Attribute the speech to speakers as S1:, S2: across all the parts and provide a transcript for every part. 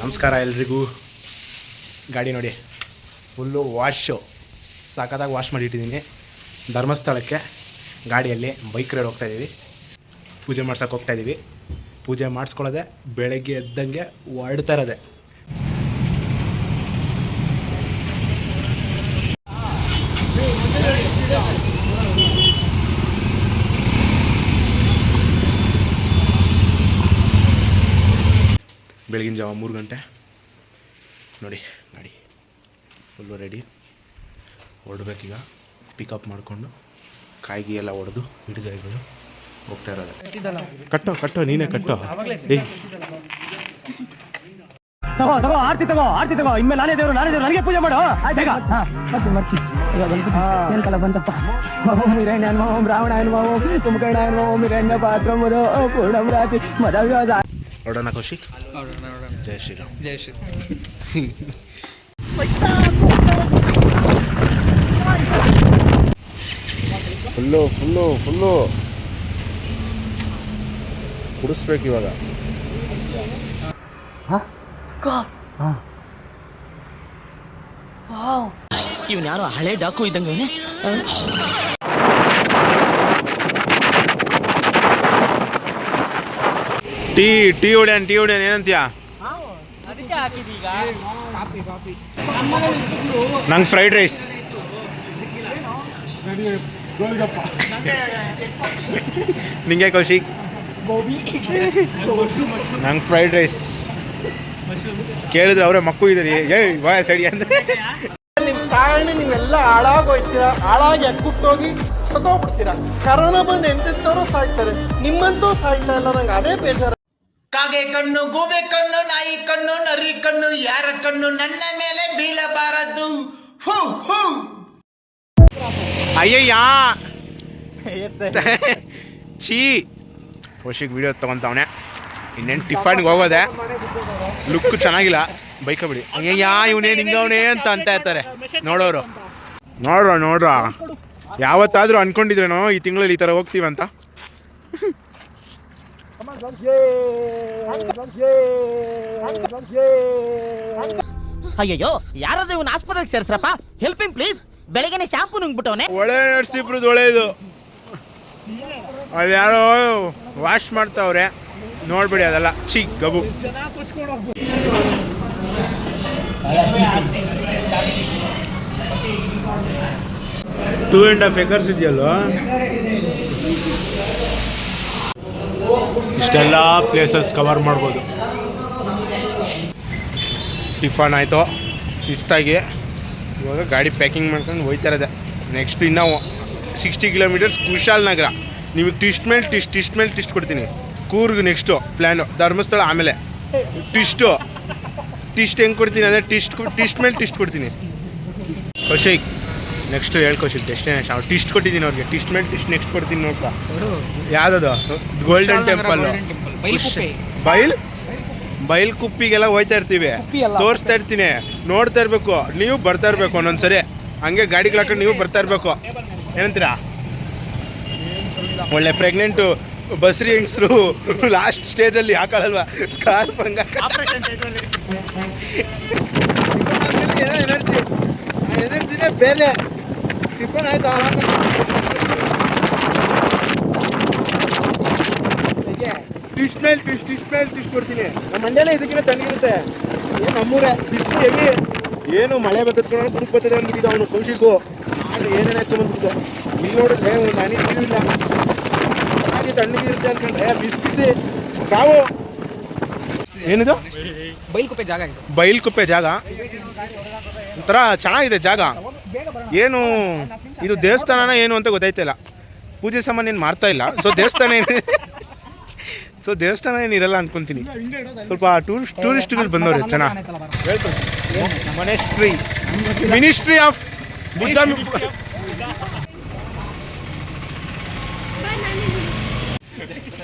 S1: ನಮಸ್ಕಾರ ಎಲ್ರಿಗೂ. ಗಾಡಿ ನೋಡಿ ಫುಲ್ಲು ವಾಶು ಸಖತ್ತಾಗಿ ವಾಶ್ ಮಾಡಿಟ್ಟಿದ್ದೀನಿ. ಧರ್ಮಸ್ಥಳಕ್ಕೆ ಗಾಡಿಯಲ್ಲಿ ಬೈಕ್ ರೈಡ್ ಹೋಗ್ತಾಯಿದ್ದೀವಿ. ಪೂಜೆ ಮಾಡ್ಸೋಕೆ ಹೋಗ್ತಾಯಿದ್ದೀವಿ. ಪೂಜೆ ಮಾಡಿಸ್ಕೊಳ್ಳೋದೆ ಬೆಳಗ್ಗೆ ಎದ್ದಂಗೆ ಹೊರಡ್ತಾ ಇರೋದೆ. ಬೆಳಗಿನ ಜಾವ 3 ಗಂಟೆ ನೋಡಿ. ಗಾಡಿ ಫುಲ್ಲು ರೆಡಿ, ಹೊರಡ್ಬೇಕೀಗ. ಪಿಕಪ್ ಮಾಡಿಕೊಂಡು ಕಾಯಿಗೆ ಎಲ್ಲ ಹೊಡೆದು ಹಿಡಿಗಾಯಿಗಳು ಹೋಗ್ತಾ ಇರೋದು. ಕಟ್ಟೋ ನೀನೇ ಕಟ್ಟೋ.
S2: ಆರ್ತಿ ತಗೋ ಇನ್ಮೇಲೆ ನಾನೇ ದೇವರು ನನಗೆ ಪೂಜೆ ಮಾಡು. ಕಲ ಬಂತಪ್ಪ. ಓಂ ಹಿರಣ್ಯನ್ ಓಂ ರಾವಣಾಯನ್ ಓಂ ಕುಂಭಕರ್ಣಾಯನ್ ಓಂ ಹಿರಣ್ಯ ಪಾತ್ರ ಮಧು ಪೂರ್ಣಂ ರಾತಿ ಮದವ್ಯೋಧ.
S1: ಹೊರಡೋಣ ಕೌಶಿಕ್. ಜೈ ಶ್ರೀರಾಮ್.
S3: ಜೈ ಶ್ರೀ.
S1: ಫುಲ್ಲು ಕುಡಿಸ್ಬೇಕು ಇವಾಗ.
S2: ಇವನು ಯಾರು ಹಳೆ ಡಾಕು ಇದ್ದಂಗೆ.
S1: ಟೀ ಹೊಡ್ಯಾನ್ ಏನಂತೀಯ? ನಂಗೆ ಫ್ರೈಡ್ ರೈಸ್. ನಿಂಗೆ ಕೌಶಿಕ್? ನಂಗೆ ಫ್ರೈಡ್ ರೈಸ್. ಕೇಳಿದ್ರೆ ಅವರೇ ಮಕ್ಕಳು ಇದ್ದೀರಿ ಬಾಯ್ ಸಡಿ ಅಂತ.
S3: ನಿಮ್ಮ ಕಾರಣ ನೀವೆಲ್ಲ ಹಾಳಾಗೋಯ್ತೀರಾ, ಹಾಳಾಗಿ ಅಕ್ಕುಟ್ಟೋಗಿ ಸತ್ತೋಗ್ಬಿಡ್ತೀರಾ. ಕರೋನಾ ಬಂದು ಎಂತೆಂಥವ್ರು ಸಾಯ್ತಾರೆ, ನಿಮ್ಮಂತೂ ಸಾಯ್ತಾ ಇಲ್ಲ. ನಂಗೆ ಅದೇ ಬೇಜಾರು.
S4: ಕಾಗೆ ಕಣ್ಣು, ಗೂಬೆ ಕಣ್ಣು, ನಾಯಿ ಕಣ್ಣು, ನರಿ ಕಣ್ಣು, ಯಾರ ಕಣ್ಣು ನನ್ನ ಮೇಲೆ ಬೀಳಬಾರದು.
S1: ಅಯ್ಯಯ್ಯ ಚೀ. ಕೌಶಿಕ್ ವಿಡಿಯೋ ತೊಗೊತಾವನೆ. ಇನ್ನೇನು ಟಿಫನ್ಗೆ ಹೋಗೋದೆ. ಲುಕ್ ಚೆನ್ನಾಗಿಲ್ಲ, ಬೈಕ ಬಿಡಿ. ಅಯ್ಯಯ್ಯ ಇವನೇ ನಿಂಗವನೇ ಅಂತ ಇರ್ತಾರೆ ನೋಡೋರು. ನೋಡ್ರ ಯಾವತ್ತಾದರೂ ಅನ್ಕೊಂಡಿದ್ರೇನೋ ಈ ತಿಂಗಳಲ್ಲಿ ಈ ಥರ ಹೋಗ್ತೀವಂತ?
S2: ಅಯ್ಯಯ್ಯೋ, ಯಾರಾದ್ರೂ ಇವನ್ ಆಸ್ಪತ್ರೆಗೆ ಸೇರ್ಸ್ರಪ್ಪ. Help him please. ಬೆಳಗ್ಗೆನೆ ಶಾಂಪು ನುಂಗ್ಬಿಟ್ಟವನೆ.
S1: ಒಳ್ಳೆ ನರ್ಸಿಬ್ರದ್ದು ಒಳ್ಳೇದು. ಅದು ಯಾರೋ ವಾಶ್ ಮಾಡ್ತಾವ್ರೆ, ನೋಡ್ಬಿಡಿ ಅದೆಲ್ಲ ಚೀ ಗಬು. ಟೂ ಆ್ಯಂಡ್ ಹಾಫ್ ಎಕರ್ಸ್ ಇದೆಯಲ್ವ. ಇಷ್ಟೆಲ್ಲ ಪ್ಲೇಸಸ್ ಕವರ್ ಮಾಡ್ಬೋದು. ಟಿಫನ್ ಆಯಿತು ಶಿಸ್ತಾಗಿ. ಇವಾಗ ಗಾಡಿ ಪ್ಯಾಕಿಂಗ್ ಮಾಡ್ಕೊಂಡು ಹೋಯ್ತಾ ಇರೋದೆ. ನೆಕ್ಸ್ಟ್ ಇನ್ನೂ 60 ಕಿಲೋಮೀಟರ್ಸ್ ಕುಶಾಲನಗರ. ನಿಮಗೆ ಟಿಸ್ಟ್ ಕೊಡ್ತೀನಿ. ಕೂರ್ಗ್ ನೆಕ್ಸ್ಟು ಪ್ಲ್ಯಾನು, ಧರ್ಮಸ್ಥಳ ಆಮೇಲೆ ಟಿಸ್ಟ್ ಹೆಂಗೆ ಕೊಡ್ತೀನಿ ಅಂದರೆ ಟಿಸ್ಟ್ ಮೇಲೆ ಕೊಡ್ತೀನಿ. Kaushik next Kaushik destination test ಕೊಟ್ಟಿದ್ದೀನಿ ಅವ್ರಿಗೆ. ಟಿಸ್ಟ್ ಮೇಲೆ ನೆಕ್ಸ್ಟ್ ಕೊಡ್ತೀನಿ ನೋಡ್ಕ. ಯಾವುದದು? Golden temple. ಬೈಲ್ ಕುಪ್ಪಿಗೆಲ್ಲ ಹೋಯ್ತಾ ಇರ್ತೀವಿ, ತೋರಿಸ್ತಾ ಇರ್ತೀನಿ, ನೋಡ್ತಾ ಇರಬೇಕು. ನೀವು ಬರ್ತಾ ಇರಬೇಕು ಒಂದೊಂದ್ಸರಿ. ಹಂಗೆ ಗಾಡಿಗಳು ಹಾಕೊಂಡು ನೀವು ಬರ್ತಾ ಇರಬೇಕು. ಏನಂತೀರಾ? ಒಳ್ಳೆ ಪ್ರೆಗ್ನೆಂಟು ಬಸ್ರಿ ಹೆಂಗಸರು ಲಾಸ್ಟ್ ಸ್ಟೇಜಲ್ಲಿ ಹಾಕೊಳ್ಳಲ್ವ ಸ್ಕಾರ್ಫ್ ಹಂಗ.
S3: ಎನರ್ಜಿನೇ ಬೇರೆ. ಟಿಫನ್ ಆಯ್ತು.
S1: ಟಿಸ್ಟ್ ಮೇಲೆ ಕೊಡ್ತೀನಿ. ನಮ್ಮ ಮಂಡ್ಯನೇ ಇದಕ್ಕಿಂತ ತಣ್ಣಗಿರುತ್ತೆ. ಏನು ನಮ್ಮೂರೇ ಬಿಸಿಲು ಹೆವಿ. ಏನು ಮಳೆ ಬರ್ತದೆ ಬುಡುಕ್ ಬರ್ತದೆ ಅಂದ್ಬಿಟ್ಟಿದ್ದ ಅವನು ಕೌಶಿಕು. ಆಗ ಏನೇನಾಯ್ತು ಬಂದ್ಬಿಟ್ಟು ಇಲ್ಲಿ ನೋಡಿದ್ರೆ ಒಂದು ಹನಿ ನೀರು ಇಲ್ಲ. ಹಾಗೆ ತಣ್ಣಗಿರುತ್ತೆ ಅನ್ಕೊಂಡ್ರೆ ಬಿಸಿ ಕಾವು. ಏನಿದು? ಬೈಲ್ಕುಪ್ಪೆ ಜಾಗ ಒಂಥರ ಚೆನ್ನಾಗಿದೆ ಜಾಗ. ಏನು ಇದು ದೇವಸ್ಥಾನನ ಏನು ಅಂತ ಗೊತ್ತಾಯ್ತಿಲ್ಲ. ಪೂಜೆ ಸಾಮಾನು ಏನು ಮಾರ್ತಾ ಇಲ್ಲ. ಸೊ ದೇವಸ್ಥಾನ ಏನಿರಲ್ಲ ಅನ್ಕೊಂತೀನಿ. ಸ್ವಲ್ಪ ಟೂರಿಸ್ಟ್ಗಳು ಬಂದವ್ರೆ ಚೆನ್ನಾಗಿ. Ministry of Buddha.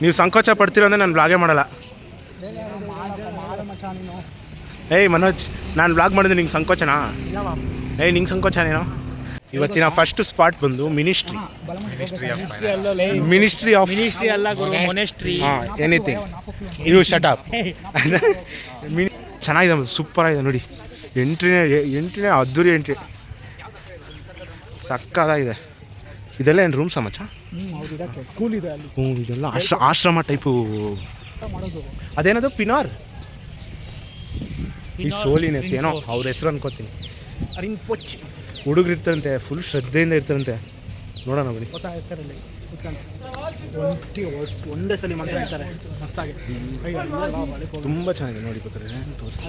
S1: ನೀವು ಸಂಕೋಚ ಪಡ್ತೀರ ಅಂದರೆ ನಾನು ಬ್ಲಾಗೇ ಮಾಡಲ್ಲ. ಮನೋಜ್, ನಾನು ಬ್ಲಾಗ್ ಮಾಡಿದ್ರೆ ನಿಂಗೆ ಸಂಕೋಚನಾ? ನಿಂಗೆ ಸಂಕೋಚನೇನೋ? ಇವತ್ತಿನ ಫಸ್ಟ್ ಸ್ಪಾಟ್ ಬಂದು ministry of anything. You shut up. ಚೆನ್ನಾಗಿದೆ, ಸೂಪರ್ ಆಗಿದೆ ನೋಡಿ. ಎಂಟ್ರಿನೇ ಅದ್ದೂರಿ ಎಂಟ್ರಿ, ಸಕ್ಕದಾಗಿದೆ. ಇದೆಲ್ಲ ಏನು ರೂಮ್ ಮಚ್ಚ?
S3: ಸ್ಕೂಲ್ ಇದೆ ಅಲ್ಲಿ.
S1: ಹ್ಞೂ, ಇದೆಲ್ಲ ಆಶ್ರಮ ಟೈಪು. ಅದೇನದು ಪಿನಾರ್ ಈ ಸೋಲಿನೆಸ್ ಏನೋ ಅವ್ರ ಹೆಸರು ಅನ್ಕೋತೀನಿ. ಹುಡುಗರು ಇರ್ತಾರಂತೆ, ಫುಲ್ ಶ್ರದ್ಧೆಯಿಂದ ಇರ್ತಾರಂತೆ. ನೋಡೋಣ ಬನ್ನಿ.
S3: ಇರ್ತಾರಲ್ಲಿ ಒಂದೇ ಸಲ ಮಂತ್ರ ಇರ್ತಾರೆ ಮಸ್ತಾಗಿ.
S1: ತುಂಬ ಚೆನ್ನಾಗಿದೆ ನೋಡಿ, ಬೇಕಾದ್ರೆ ತೋರಿಸಿ.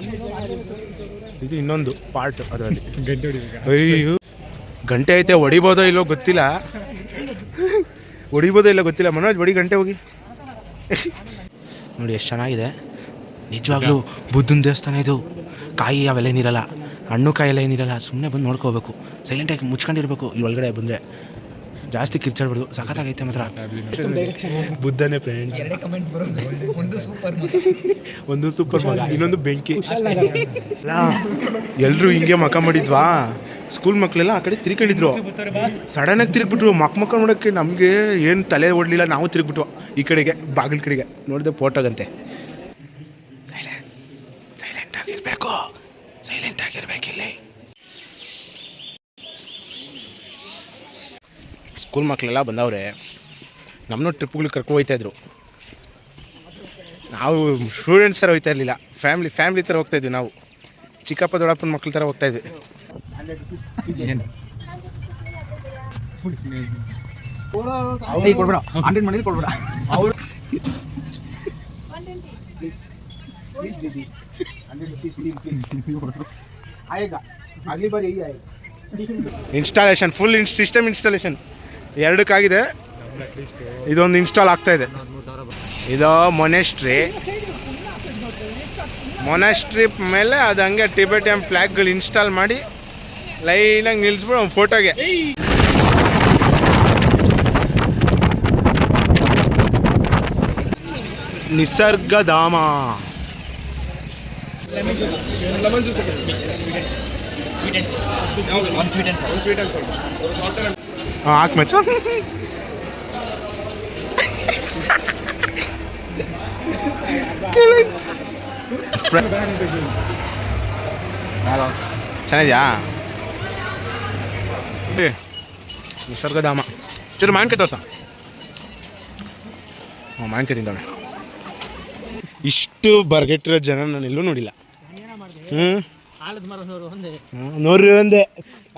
S1: ಇದು ಇನ್ನೊಂದು ಪಾರ್ಟ್ ಅದರಲ್ಲಿ. ಅಯ್ಯೋ, ಗಂಟೆ ಐತೆ, ಹೊಡಿಬೋದೋ ಇಲ್ಲೋ ಗೊತ್ತಿಲ್ಲ. ಮನೋಜ್ ಹೊಡಿ ಗಂಟೆ ಹೋಗಿ. ನೋಡಿ ಎಷ್ಟು ಚೆನ್ನಾಗಿದೆ ನಿಜವಾಗ್ಲೂ. ಬುದ್ಧನ ದೇವಸ್ಥಾನ ಇದು. ಕಾಯಿ ಅವೆಲ್ಲ ಏನಿರಲ್ಲ, ಹಣ್ಣು ಕಾಯಿ ಎಲ್ಲ ಏನಿರಲ್ಲ. ಸುಮ್ಮನೆ ಬಂದು ನೋಡ್ಕೋಬೇಕು, ಸೈಲೆಂಟಾಗಿ ಮುಚ್ಕೊಂಡಿರ್ಬೇಕು. ಇಲ್ಲಿ ಒಳಗಡೆ ಬಂದರೆ ಜಾಸ್ತಿ ಕಿರ್ಚಾಡ್ಬಾರ್ದು. ಸಖತ್ತಾಗೈತೆ ಮಾತ್ರ. ಬುದ್ಧನೇ ಫ್ರೆಂಡ್ಸ್. ಒಂದು ಸೂಪರ್ ಮಗ, ಇನ್ನೊಂದು ಬೆಂಕಿ. ಎಲ್ಲರೂ ಹಿಂಗೆ ಮಕ ಮಾಡಿದ್ವಾ? ಸ್ಕೂಲ್ ಮಕ್ಕಳೆಲ್ಲ ಆ ಕಡೆ ತಿರ್ಕೊಂಡಿದ್ರು, ಸಡನ್ನಾಗಿ ತಿರುಗ್ಬಿಟ್ರು. ಮಕ್ಕ ನೋಡೋಕ್ಕೆ ನಮಗೆ ಏನು ತಲೆ ಓಡಲಿಲ್ಲ. ನಾವು ತಿರುಗ್ಬಿಟ್ವು ಈ ಕಡೆಗೆ, ಬಾಗಿಲ ಕಡೆಗೆ. ನೋಡಿದೆ ಫೋಟೋಗಂತೆ. ಸೈಲೆಂಟ್ ಆಗಿರ್ಬೇಕಿಲ್ಲಿ. ಸ್ಕೂಲ್ ಮಕ್ಕಳೆಲ್ಲ ಬಂದವ್ರೆ. ನಮ್ಮನ್ನು ಟ್ರಿಪ್ಗಳಿಗೆ ಕರ್ಕೊಂಡು ಹೋಗ್ತಾಯಿದ್ರು. ನಾವು ಸ್ಟೂಡೆಂಟ್ಸ್ ಥರ ಹೋಗ್ತಾ ಇರಲಿಲ್ಲ, ಫ್ಯಾಮ್ಲಿ ಥರ ಹೋಗ್ತಾಯಿದ್ವಿ. ನಾವು ಚಿಕ್ಕಪ್ಪ ದೊಡ್ಡಪ್ಪನ ಮಕ್ಳ ಥರ ಹೋಗ್ತಾಯಿದ್ವಿ. ಇನ್ಸ್ಟಾಲೇಷನ್, ಫುಲ್ ಸಿಸ್ಟಮ್ ಇನ್ಸ್ಟಾಲೇಷನ್ ಎರಡಕ್ಕಾಗಿದೆ. ಇದೊಂದು ಇನ್ಸ್ಟಾಲ್ ಆಗ್ತಾ ಇದೆ. ಇದು ಮೊನೆಸ್ಟ್ರಿ ಮೇಲೆ ಅದು ಹಂಗೆ ಟಿಬೆಟಿಯನ್ ಫ್ಲ್ಯಾಗ್ಗಳು ಇನ್ಸ್ಟಾಲ್ ಮಾಡಿ ಲೈನಾಗಿ ನಿಲ್ಲಿಸ್ಬಿಡು ಒಂದು ಫೋಟೋಗೆ. ನಿಸರ್ಗಧಾಮ. ಹಾಕ್ ಮಚ್ಚ. ಚೆನ್ನಾಗಿದೆಯಾ? ನಿಸರ್ಗಧಾಮ. ಚೂರು ಮಾವಿನಕಾಯಿ ತೋರ್ಸ. ಮಾವಿನಕಾಯಿ ತಿಂತಾಳೆ. ಇಷ್ಟು ಬರ್ಗೆಟ್ಟಿರೋ ಜನ ನಾನು ಎಲ್ಲೂ ನೋಡಿಲ್ಲ. ನೋಡ್ರಿ ಒಂದೇ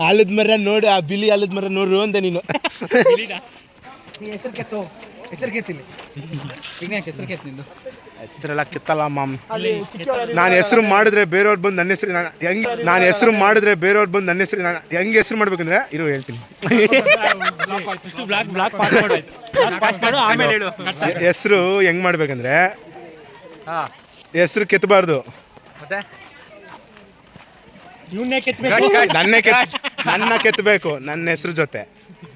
S1: ಆಲದ ಮರ ನೋಡಿ, ಆ ಬಿಳಿ ಆಲದ ಮರ ನೋಡ್ರಿ ಒಂದೇ ನೀನು. ಹೆಸರೆಲ್ಲ ಕಿತ್ತಲ್ಲ ಮಾಮ್. ನಾನು ಹೆಸರು ಮಾಡಿದ್ರೆ ಬೇರೆಯವ್ರು ಬಂದು ನನ್ನ ಹೆಸರು ಹೆಂಗೆ ಹೆಸರು ಮಾಡ್ಬೇಕಂದ್ರೆ ಇರೋ ಹೇಳ್ತೀನಿ. ಹೆಸರು ಹೆಂಗ್ ಮಾಡ್ಬೇಕಂದ್ರೆ, ಹೆಸರು ಕೆತ್ತಬಾರ್ದು, ನನ್ನ ಕೆತ್ತಬೇಕು ನನ್ನ ಹೆಸರು ಜೊತೆ.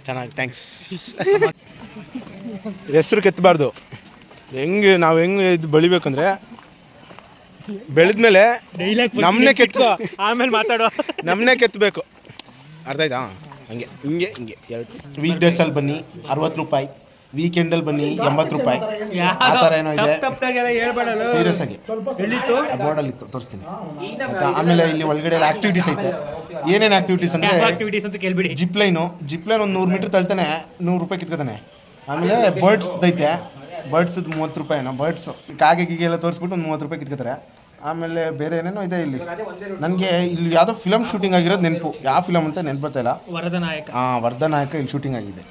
S1: ಚೆನ್ನಾಗಿ, ಥ್ಯಾಂಕ್ಸ್. ಹೆಸರು ಕೆತ್ತಬಾರ್ದು. ನಾವು ಹೆಂಗೆ ಇದು ಬೆಳಿಬೇಕಂದ್ರೆ, ಬೆಳೆದ್ಮೇಲೆ ನಮ್ಮನ್ನೇ ಕೆತ್ತಬೇಕು. ಅರ್ಥ ಆಯ್ತಾ? ಹಿಂಗೆ ಎರಡು ವೀಕ್ ಡೇಸಲ್ಲಿ ಬನ್ನಿ 60 ರೂಪಾಯಿ, ವೀಕೆಂಡಲ್ಲಿ ಬನ್ನಿ 80 ರೂಪಾಯಿ. ಆ ಥರ ಏನೋ ಇದೆ. ಸೀರಿಯಸ್ ಆಗಿ ಬೋರ್ಡಲ್ಲಿ ತೋರಿಸ್ತೀನಿ. ಆಮೇಲೆ ಇಲ್ಲಿ ಒಳಗಡೆ ಆಕ್ಟಿವಿಟೀಸ್ ಐತೆ. ಏನೇನು ಆಕ್ಟಿವಿಟೀಸ್ ಅಂದರೆ, ಜಿಪ್ಲೈನ್ ಒಂದು 100 ಮೀಟ್ರ್ ತಳ್ತಾನೆ 100 ರೂಪಾಯಿ ಕಿತ್ಕೋತಾನೆ. ಆಮೇಲೆ ಬರ್ಡ್ಸ್ ಐತೆ, ಬರ್ಡ್ಸದು 30 ರೂಪಾಯಿನೋ. ಬರ್ಡ್ಸ್ ಕಾಗೆ ಎಲ್ಲ ತೋರಿಸ್ಬಿಟ್ಟು ಒಂದು 30 ರೂಪಾಯಿ ಕಿತ್ಕೋತಾರೆ. ಆಮೇಲೆ ಬೇರೆ ಏನೇನೋ ಇದೆ ಇಲ್ಲಿ. ನನಗೆ ಇಲ್ಲಿ ಯಾವುದೋ ಫಿಲಮ್ ಶೂಟಿಂಗ್ ಆಗಿರೋದು ನೆನಪು, ಯಾವ ಫಿಲಮ್ ಅಂತ ನೆನಪು ಬರ್ತಾ ಇಲ್ಲ. ವರ್ಧನಾಯಕ ಇಲ್ಲಿ ಶೂಟಿಂಗ್ ಆಗಿದೆ.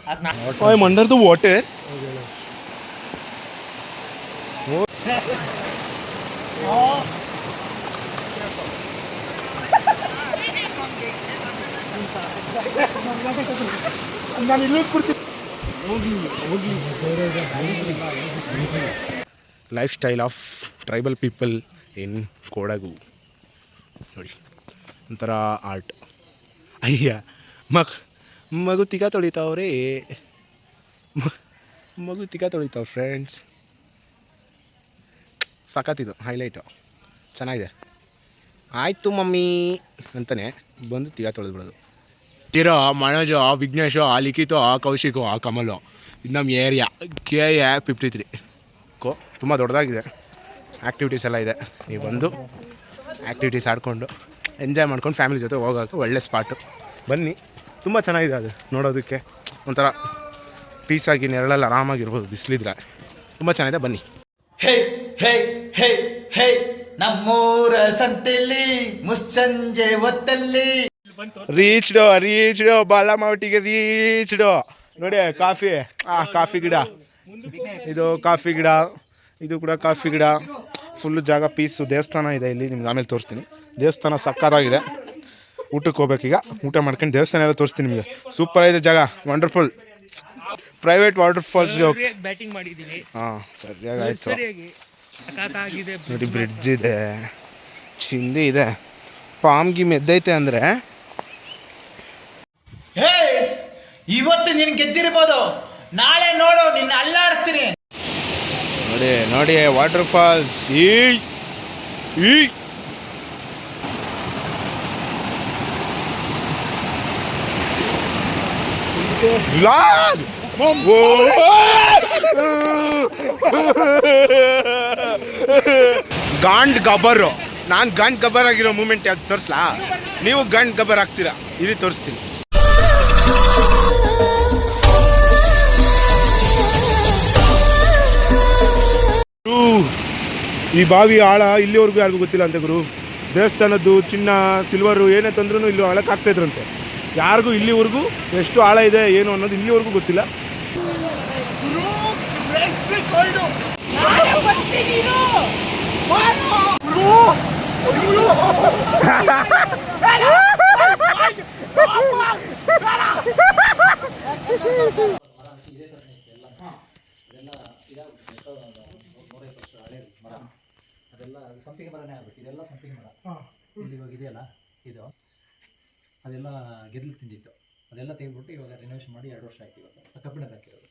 S1: ಮಂಡರ್ದು water. Lifestyle of tribal people in Kodagu. ನೋಡಿ, ಒಂಥರ ಆರ್ಟ್. ಅಯ್ಯ ಮಗು ತಿಗ ತೊಳಿತಾವ್ರೆ, ಫ್ರೆಂಡ್ಸ್. ಸಖತ್ತಿದು ಹೈಲೈಟು, ಚೆನ್ನಾಗಿದೆ. ಆಯಿತು ಮಮ್ಮಿ ಅಂತಲೇ ಬಂದು ತಿಗ ತೊಳೆದ್ಬಿಡೋದು. ಇರೋ ಮನೋಜು, ವಿಘ್ನೇಶು, ಲಿಖಿತು, ಕೌಶಿಕು, ಕಮಲು. ಇದು ನಮ್ಮ ಏರಿಯಾ KA 53. ತುಂಬ ದೊಡ್ಡದಾಗಿದೆ, ಆ್ಯಕ್ಟಿವಿಟೀಸ್ ಎಲ್ಲ ಇದೆ. ನೀವು ಬಂದು ಆ್ಯಕ್ಟಿವಿಟೀಸ್ ಆಡಿಕೊಂಡು ಎಂಜಾಯ್ ಮಾಡ್ಕೊಂಡು ಫ್ಯಾಮಿಲಿ ಜೊತೆ ಹೋಗೋಕ್ಕೆ ಒಳ್ಳೆ ಸ್ಪಾಟು. ಬನ್ನಿ, ತುಂಬ ಚೆನ್ನಾಗಿದೆ ಅದು ನೋಡೋದಕ್ಕೆ. ಒಂಥರ ಪೀಸಾಗಿ ನೆರಳಲ್ಲಿ ಆರಾಮಾಗಿರ್ಬೋದು, ಬಿಸಿಲಿದ್ರೆ ತುಂಬ ಚೆನ್ನಾಗಿದೆ. ಬನ್ನಿ.
S4: ಹೇ ಹೇ ಹೇ ಹೇ ನಮ್ಮೂರ ಸಂತೆಲಿ ಮುಸ್ಸಂಜೆ ಹೊತ್ತಲ್ಲಿ
S1: ರೀಚ್ಡು ಬಾಲಮಾವಟಿಗೆ ರೀಚ್ಡು. ನೋಡಿ ಕಾಫಿ, ಕಾಫಿ ಗಿಡ, ಇದು ಕಾಫಿ ಗಿಡ, ಇದು ಕೂಡ ಕಾಫಿ ಗಿಡ. ಫುಲ್ಲು ಜಾಗ ಪೀಸು. ದೇವಸ್ಥಾನ ಇದೆ ಇಲ್ಲಿ, ನಿಮ್ಗೆ ಆಮೇಲೆ ತೋರಿಸ್ತೀನಿ. ದೇವಸ್ಥಾನ ಸಕ್ಕತ್ತಾಗಿದೆ. ಊಟಕ್ಕೆ ಹೋಗ್ಬೇಕೀಗ, ಊಟ ಮಾಡ್ಕೊಂಡು ದೇವಸ್ಥಾನ ಎಲ್ಲ ತೋರಿಸ್ತೀನಿ ನಿಮಗೆ. ಸೂಪರ್ ಆಗಿದೆ ಜಾಗ, ವಂಡರ್ಫುಲ್. ಪ್ರೈವೇಟ್ ವಾಟರ್ ಫಾಲ್ಸ್ಗೆ ಹೋಗಿ
S5: ಬ್ಯಾಟಿಂಗ್ ಮಾಡಿದ್ದೀನಿ.
S1: ಹಾಂ, ಸರಿಯಾಗಿ ಆಯಿತು.
S5: ಸಖತ್ತಾಗಿದೆ.
S1: ನೋಡಿ ಬ್ರಿಡ್ಜ್ ಇದೆ, ಚಿಂದಿ ಇದೆ, ಪಾಮ್ಗಿ ಮೆದ್ದೈತೆ ಅಂದರೆ.
S4: ಹೇ ಇವತ್ತು ನೀನು ಗೆದ್ದಿರ್ಬೋದು, ನಾಳೆ ನೋಡು ನಿನ್ನ ಅಲ್ಲಾಡಿಸ್ತೀನಿ.
S1: ನೋಡಿ ನೋಡಿ ವಾಟರ್ ಫಾಲ್ಸ್. ಈ ಗಾಂಡ್ ಗಬ್ಬರು. ನಾನು ಗಂಡ್ ಗಬ್ಬರ್ ಆಗಿರೋ ಮೂಮೆಂಟ್ ಯಾವ್ದು ತೋರಿಸ್ಲಾ? ನೀವು ಗಂಡ್ ಗಬ್ಬರ್ ಆಗ್ತೀರಾ, ಇಲ್ಲಿ ತೋರಿಸ್ತೀನಿ. ಈ ಬಾವಿ ಆಳ ಇಲ್ಲಿವರೆಗೂ ಯಾರಿಗೂ ಗೊತ್ತಿಲ್ಲ ಅಂತೆ ಗುರು. ದೇವಸ್ಥಾನದ್ದು ಚಿನ್ನ ಸಿಲ್ವರು ಏನೇ ತಂದ್ರೂ ಇಲ್ಲಿ ಆಳಕ್ಕೆ ಆಗ್ತಾಯಿದ್ರಂತೆ. ಯಾರಿಗೂ ಇಲ್ಲಿವರೆಗೂ ಎಷ್ಟು ಆಳ ಇದೆ ಏನು ಅನ್ನೋದು ಇಲ್ಲಿವರೆಗೂ ಗೊತ್ತಿಲ್ಲ.
S6: ಅದೆಲ್ಲ ಸಂಪಿಗೆ ಮರನೇ ಆಗ್ಬೇಕು. ಇದೆಲ್ಲ ಸಂಪಿಗೆ ಮರ. ಇಲ್ಲಿ ಇವಾಗ ಇದೆಯಲ್ಲ ಇದು, ಅದೆಲ್ಲ ಗೆದ್ಲು ತಿಂದಿತ್ತು. ಅದೆಲ್ಲ ತೆಗೆದ್ಬಿಟ್ಟು ಇವಾಗ ರಿನೋವೇಷನ್ ಮಾಡಿ 2 ವರ್ಷ ಆಯ್ತು. ಇವಾಗ ಕಬ್ಬಿಣದ ಹಾಕಿರೋದು.